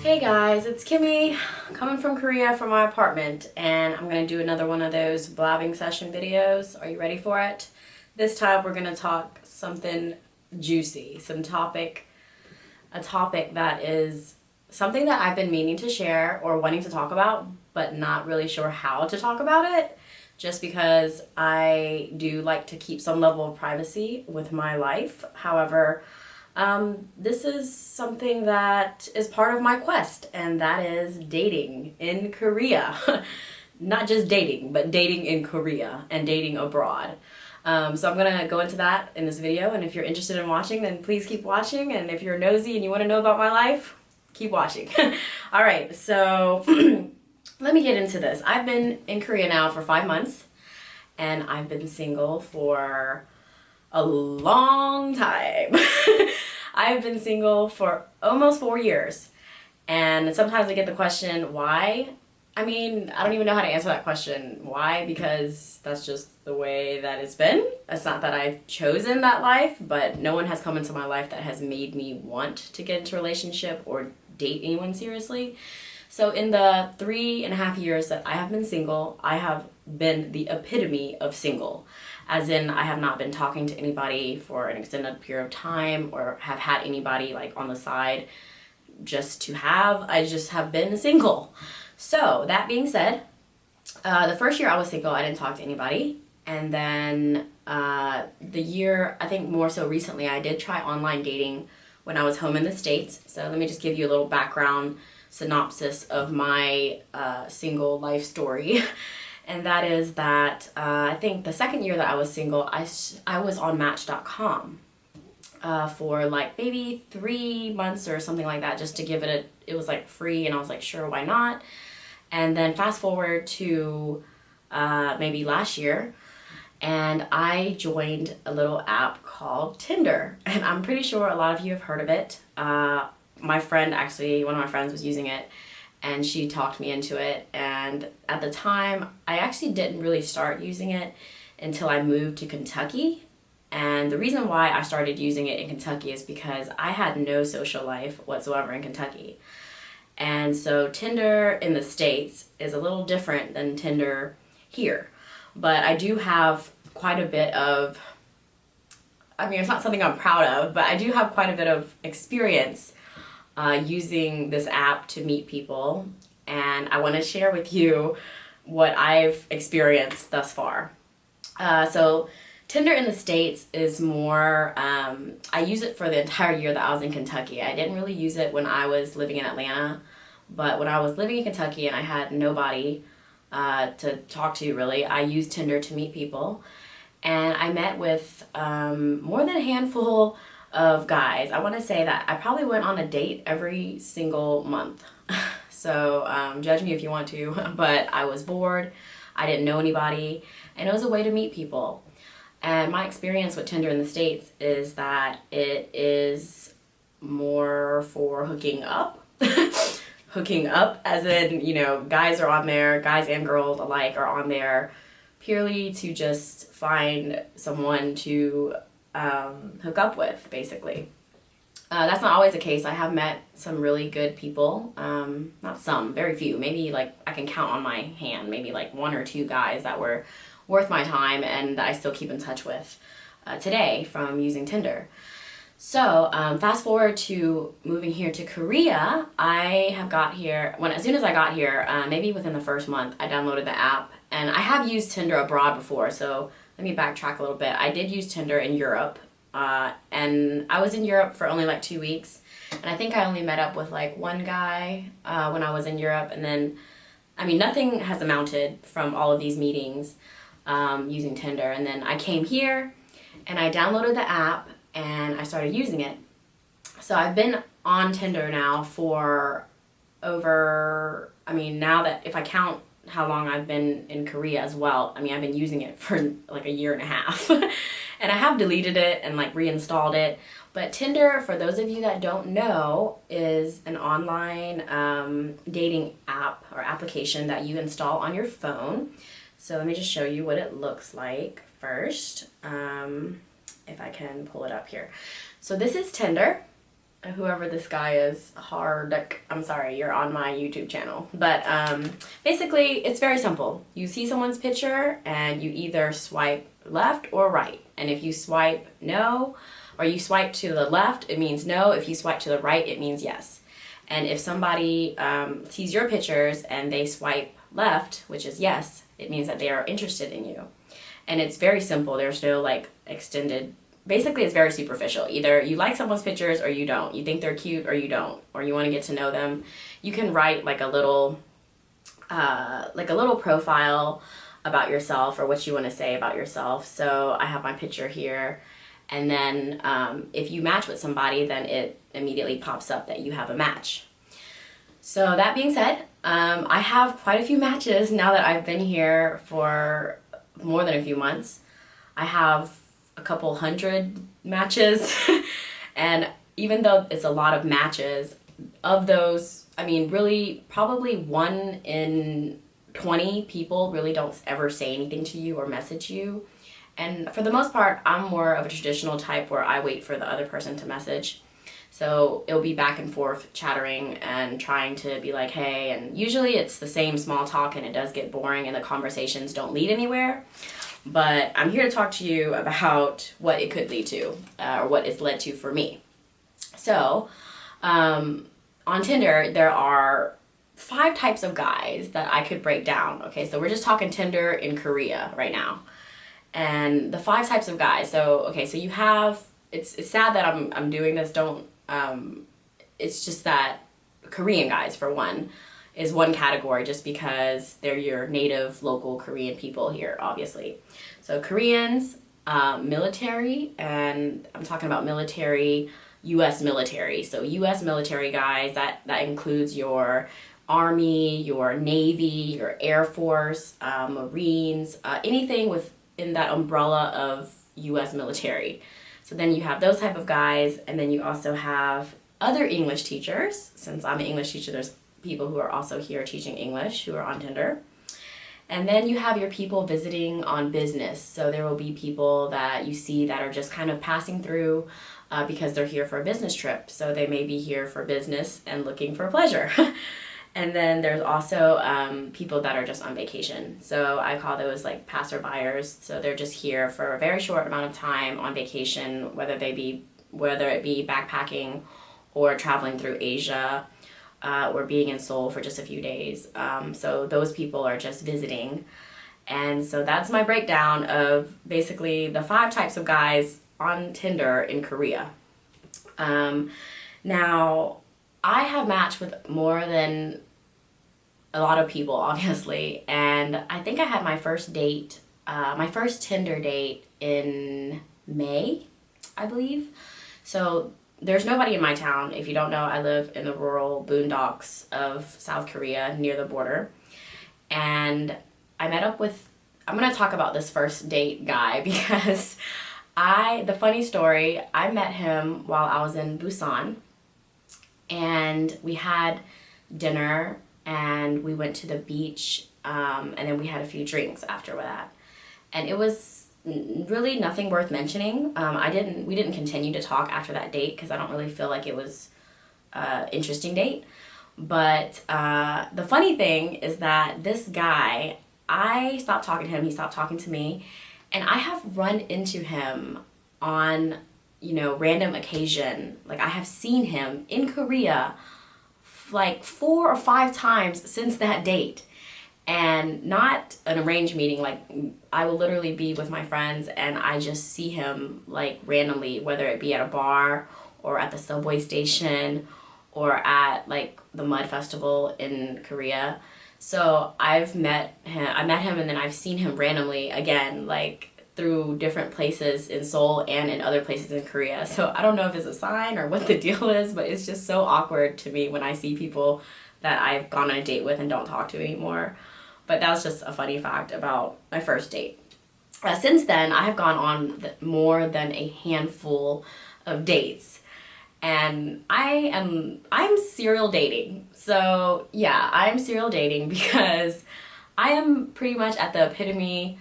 Hey guys, it's Kimmy coming from Korea from my apartment, and I'm going to do another one of those blabbing session videos. Are you ready for it? This time we're going to talk something juicy, a topic that is something that I've been meaning to share or wanting to talk about, but not really sure how to talk about it, just because I do like to keep some level of privacy with my life. However, this is something that is part of my quest, and that is dating in Korea. Not just dating, but dating in Korea and dating abroad. So I'm gonna go into that in this video, and if you're interested in watching, then please keep watching, and if you're nosy and you want to know about my life, keep watching. Alright, so let me get into this. I've been in Korea now for 5 months, and I've been single for a long time. I've been single for almost 4 years, and sometimes I get the question, why? I mean, I don't even know how to answer that question. Why? Because that's just the way that it's been. It's not that I've chosen that life, but no one has come into my life that has made me want to get into a relationship or date anyone seriously. So in the 3.5 years that I have been single, I have been the epitome of single. As in, I have not been talking to anybody for an extended period of time or have had anybody like on the side just to have. I just have been single. So that being said, the first year I was single, I didn't talk to anybody. And then the year, I think more so recently, I did try online dating when I was home in the States. So let me just give you a little background synopsis of my single life story. And that is that I think the second year that I was single, I was on Match.com for like maybe 3 months or something like that, just to give it it was like free, and I was like, sure, why not? And then fast forward to maybe last year, and I joined a little app called Tinder, and I'm pretty sure a lot of you have heard of it. My friend, actually, one of my friends was using it, and she talked me into it. And at the time, I actually didn't really start using it until I moved to Kentucky. And the reason why I started using it in Kentucky is because I had no social life whatsoever in Kentucky. And so Tinder in the States is a little different than Tinder here. But I do have quite a bit of, I mean, it's not something I'm proud of, but I do have quite a bit of experience using this app to meet people, and I want to share with you what I've experienced thus far. So Tinder in the States is more, I use it for the entire year that I was in Kentucky. I didn't really use it when I was living in Atlanta, but when I was living in Kentucky and I had nobody to talk to really, I used Tinder to meet people, and I met with more than a handful of guys. I want to say that I probably went on a date every single month. So judge me if you want to, but I was bored. I didn't know anybody, and it was a way to meet people. And my experience with Tinder in the States is that it is more for hooking up. Hooking up as in, you know, guys are on there, guys and girls alike are on there purely to just find someone to hook up with, basically. That's not always the case. I have met some really good people. Not some, very few. Maybe like I can count on my hand, maybe like 1 or 2 guys that were worth my time and that I still keep in touch with today from using Tinder. So fast forward to moving here to Korea. I have got here, as soon as I got here, maybe within the first month, I downloaded the app. And I have used Tinder abroad before, so let me backtrack a little bit. I did use Tinder in Europe, and I was in Europe for only like 2 weeks, and I think I only met up with like 1 guy when I was in Europe, and then, I mean, nothing has amounted from all of these meetings using Tinder. And then I came here, and I downloaded the app, and I started using it. So I've been on Tinder now for over, I mean, now that if I count how long I've been in Korea as well, I mean, I've been using it for like 1.5 years. And I have deleted it and like reinstalled it. But Tinder, for those of you that don't know, is an online dating app or application that you install on your phone. So let me just show you what it looks like first, if I can pull it up here. So this is Tinder. whoever this guy is, I'm sorry, you're on my YouTube channel. But basically, it's very simple. You see someone's picture and you either swipe left or right. And if you swipe no, or you swipe to the left, it means no. If you swipe to the right, it means yes. And if somebody sees your pictures and they swipe left, which is yes, it means that they are interested in you. And it's very simple. There's no like extended, basically it's very superficial. Either you like someone's pictures or you don't. You think they're cute or you don't, or you want to get to know them. You can write like a little profile about yourself or what you want to say about yourself. So I have my picture here. And then if you match with somebody, then it immediately pops up that you have a match. So that being said, I have quite a few matches now that I've been here for more than a few months. I have a couple hundred matches. And even though it's a lot of matches, of those, I mean, really probably 1 in 20 people really don't ever say anything to you or message you. And for the most part, I'm more of a traditional type where I wait for the other person to message. So it'll be back and forth chattering and trying to be like, hey, and usually it's the same small talk and it does get boring and the conversations don't lead anywhere. But I'm here to talk to you about what it could lead to, or what it's led to for me. So on Tinder, there are 5 types of guys that I could break down. Okay, so we're just talking Tinder in Korea right now. And the 5 types of guys. So, okay, so you have, it's sad that I'm doing this, it's just that Korean guys, for one, is one category just because they're your native local Korean people here, obviously. So Koreans, military, and I'm talking about military, U.S. military. So U.S. military guys, that includes your Army, your Navy, your Air Force, Marines, anything within that umbrella of U.S. military. So then you have those type of guys, and then you also have other English teachers. Since I'm an English teacher, there's people who are also here teaching English who are on Tinder. And then you have your people visiting on business. So there will be people that you see that are just kind of passing through because they're here for a business trip. So they may be here for business and looking for pleasure. And then there's also people that are just on vacation. So I call those like passerbyers. So they're just here for a very short amount of time on vacation, whether it be backpacking or traveling through Asia, or being in Seoul for just a few days. So those people are just visiting. And so that's my breakdown of basically the 5 types of guys on Tinder in Korea. Now, I have matched with more than a lot of people, obviously, and I think I had my first date, my first Tinder date in May, I believe. So there's nobody in my town. If you don't know, I live in the rural boondocks of South Korea near the border. And I met up with, I'm going to talk about this first date guy because the funny story, I met him while I was in Busan. And we had dinner and we went to the beach, and then we had a few drinks after that. And it was really nothing worth mentioning. We didn't continue to talk after that date because I don't really feel like it was an interesting date. But the funny thing is that this guy, I stopped talking to him, he stopped talking to me, and I have run into him on, random occasion. Like I have seen him in Korea like 4 or 5 times since that date. And not an arranged meeting, like I will literally be with my friends and I just see him like randomly, whether it be at a bar or at the subway station or at like the Mud Festival in Korea. So I met him and then I've seen him randomly again, like through different places in Seoul and in other places in Korea. So I don't know if it's a sign or what the deal is, but it's just so awkward to me when I see people that I've gone on a date with and don't talk to anymore. But that was just a funny fact about my first date. Since then, I have gone on more than a handful of dates. And I'm serial dating. So yeah, I'm serial dating because I am pretty much at the epitome,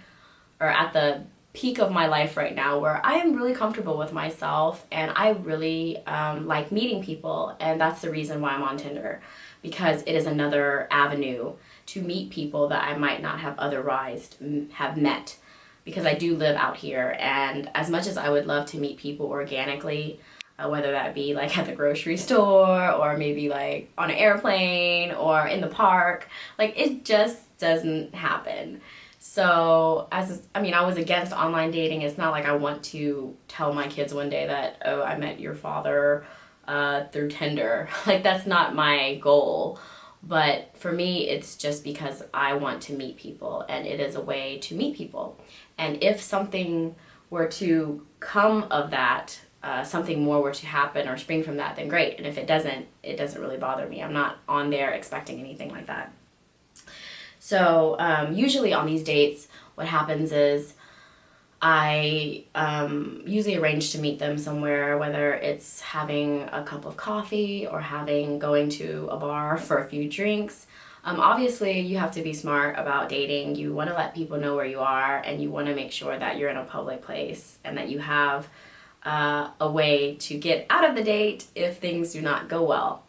or at the peak of my life right now where I am really comfortable with myself, and I really like meeting people, and that's the reason why I'm on Tinder, because it is another avenue to meet people that I might not have otherwise have met, because I do live out here, and as much as I would love to meet people organically, whether that be like at the grocery store or maybe like on an airplane or in the park, like it just doesn't happen. So I was against online dating. It's not like I want to tell my kids one day that, oh, I met your father through Tinder. Like that's not my goal. But for me, it's just because I want to meet people, and it is a way to meet people. And if something were to come of that, something more were to happen or spring from that, then great. And if it doesn't really bother me. I'm not on there expecting anything like that. So usually on these dates, what happens is I usually arrange to meet them somewhere, whether it's having a cup of coffee or going to a bar for a few drinks. Obviously, you have to be smart about dating. You want to let people know where you are, and you want to make sure that you're in a public place and that you have a way to get out of the date if things do not go well.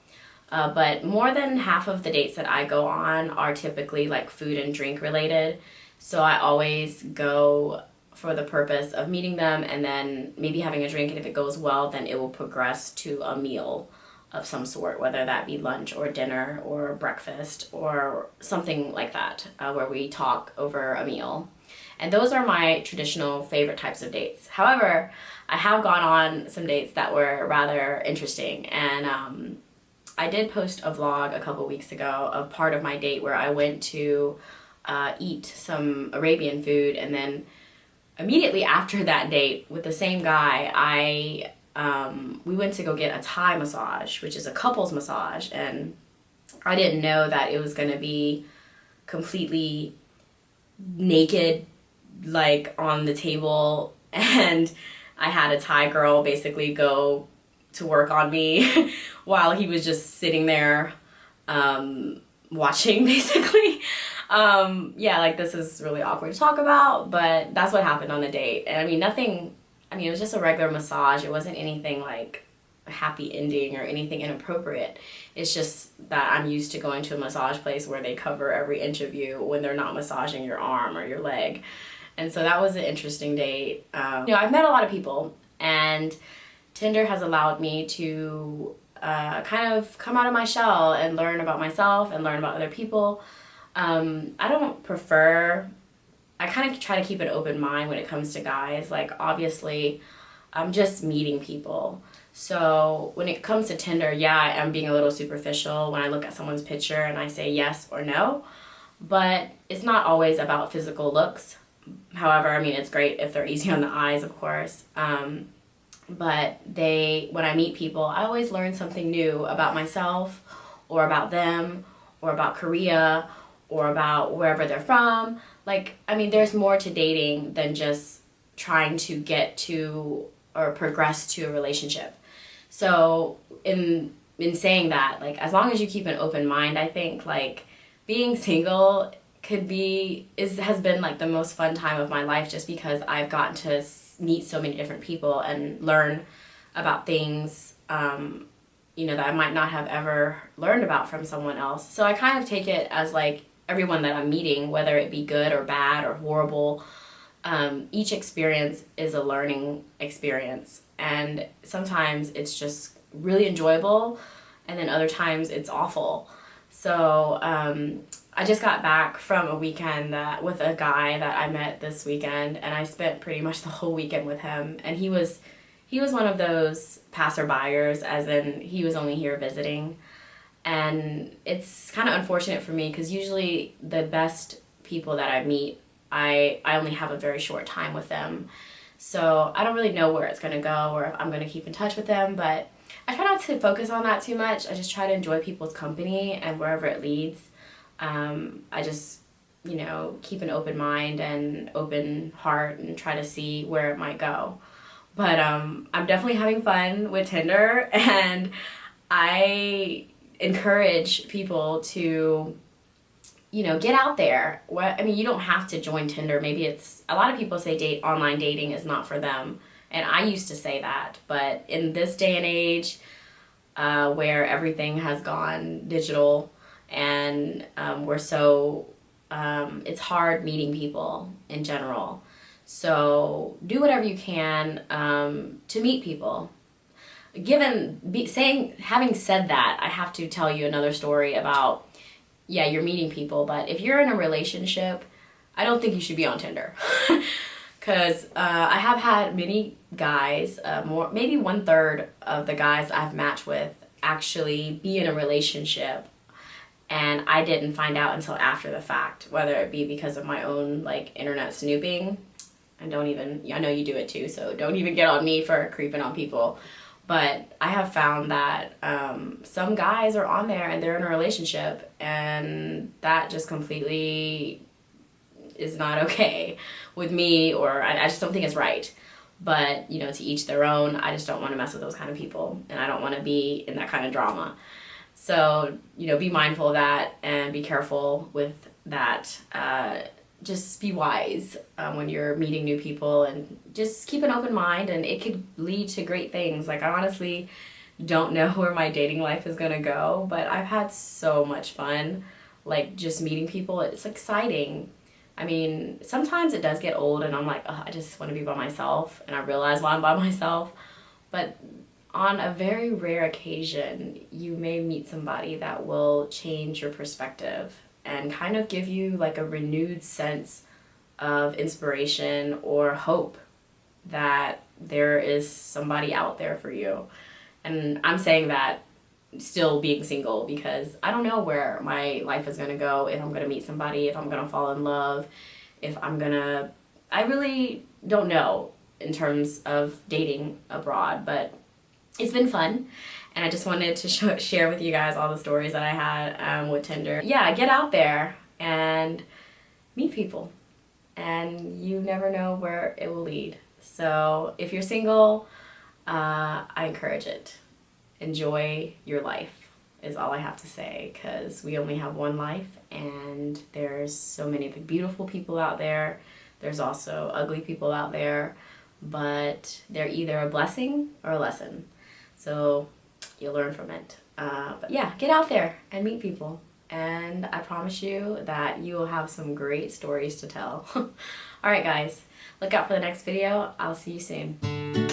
But more than half of the dates that I go on are typically like food and drink related. So I always go for the purpose of meeting them and then maybe having a drink, and if it goes well, then it will progress to a meal of some sort, whether that be lunch or dinner or breakfast or something like that, where we talk over a meal. And those are my traditional favorite types of dates. However, I have gone on some dates that were rather interesting, and I did post a vlog a couple weeks ago of part of my date where I went to eat some Arabian food, and then immediately after that date with the same guy, we went to go get a Thai massage, which is a couples massage, and I didn't know that it was going to be completely naked, like on the table, and I had a Thai girl basically go to work on me while he was just sitting there watching, basically. Yeah, like this is really awkward to talk about, but that's what happened on the date. And I mean, it was just a regular massage. It wasn't anything like a happy ending or anything inappropriate. It's just that I'm used to going to a massage place where they cover every inch of you when they're not massaging your arm or your leg. And so that was an interesting date. I've met a lot of people, and Tinder has allowed me to kind of come out of my shell and learn about myself and learn about other people. I kind of try to keep an open mind when it comes to guys. Like, obviously, I'm just meeting people. So when it comes to Tinder, yeah, I'm being a little superficial when I look at someone's picture and I say yes or no. But it's not always about physical looks. However, I mean, it's great if they're easy on the eyes, of course. But when I meet people, I always learn something new about myself or about them or about Korea or about wherever they're from. Like, I mean, there's more to dating than just trying to get to or progress to a relationship. So in saying that, like, as long as you keep an open mind, I think, like, being single has been like the most fun time of my life, just because I've gotten to meet so many different people and learn about things that I might not have ever learned about from someone else. So I kind of take it as like everyone that I'm meeting, whether it be good or bad or horrible, each experience is a learning experience, and sometimes it's just really enjoyable, and then other times it's awful. So I just got back from a weekend with a guy that I met this weekend, and I spent pretty much the whole weekend with him. And he was one of those passerbyers, as in he was only here visiting. And it's kind of unfortunate for me, because usually the best people that I meet, I only have a very short time with them. So I don't really know where it's going to go or if I'm going to keep in touch with them, but I try not to focus on that too much. I just try to enjoy people's company, and wherever it leads, I just, keep an open mind and open heart and try to see where it might go. But I'm definitely having fun with Tinder, and I encourage people to get out there. I mean, you don't have to join Tinder. Maybe a lot of people say online dating is not for them. And I used to say that. But in this day and age, where everything has gone digital and it's hard meeting people in general. So do whatever you can to meet people. Having said that, I have to tell you another story about, yeah, you're meeting people, but if you're in a relationship, I don't think you should be on Tinder. Because I have had many guys, maybe 1/3 of the guys I've matched with actually be in a relationship, and I didn't find out until after the fact, whether it be because of my own like internet snooping. And I know you do it too, so don't even get on me for creeping on people. But I have found that some guys are on there and they're in a relationship, and that just completely is not okay with me, or I just don't think it's right. But, to each their own. I just don't want to mess with those kind of people, and I don't want to be in that kind of drama. So, be mindful of that and be careful with that. Just be wise when you're meeting new people, and just keep an open mind, and it could lead to great things. Like, I honestly don't know where my dating life is gonna go, but I've had so much fun, like, just meeting people. It's exciting. I mean, sometimes it does get old and I'm like, oh, I just want to be by myself, and I realize why I'm by myself. But on a very rare occasion, you may meet somebody that will change your perspective and kind of give you like a renewed sense of inspiration or hope that there is somebody out there for you. And I'm saying that still being single, because I don't know where my life is going to go, if I'm going to meet somebody, if I'm going to fall in love, I really don't know in terms of dating abroad, but it's been fun. And I just wanted to share with you guys all the stories that I had with Tinder. Yeah, get out there and meet people, and you never know where it will lead. So if you're single, I encourage it. Enjoy your life is all I have to say, because we only have one life, and there's so many beautiful people out there. There's also ugly people out there, but they're either a blessing or a lesson. So you'll learn from it. But yeah, get out there and meet people, and I promise you that you will have some great stories to tell. All right, guys, look out for the next video. I'll see you soon.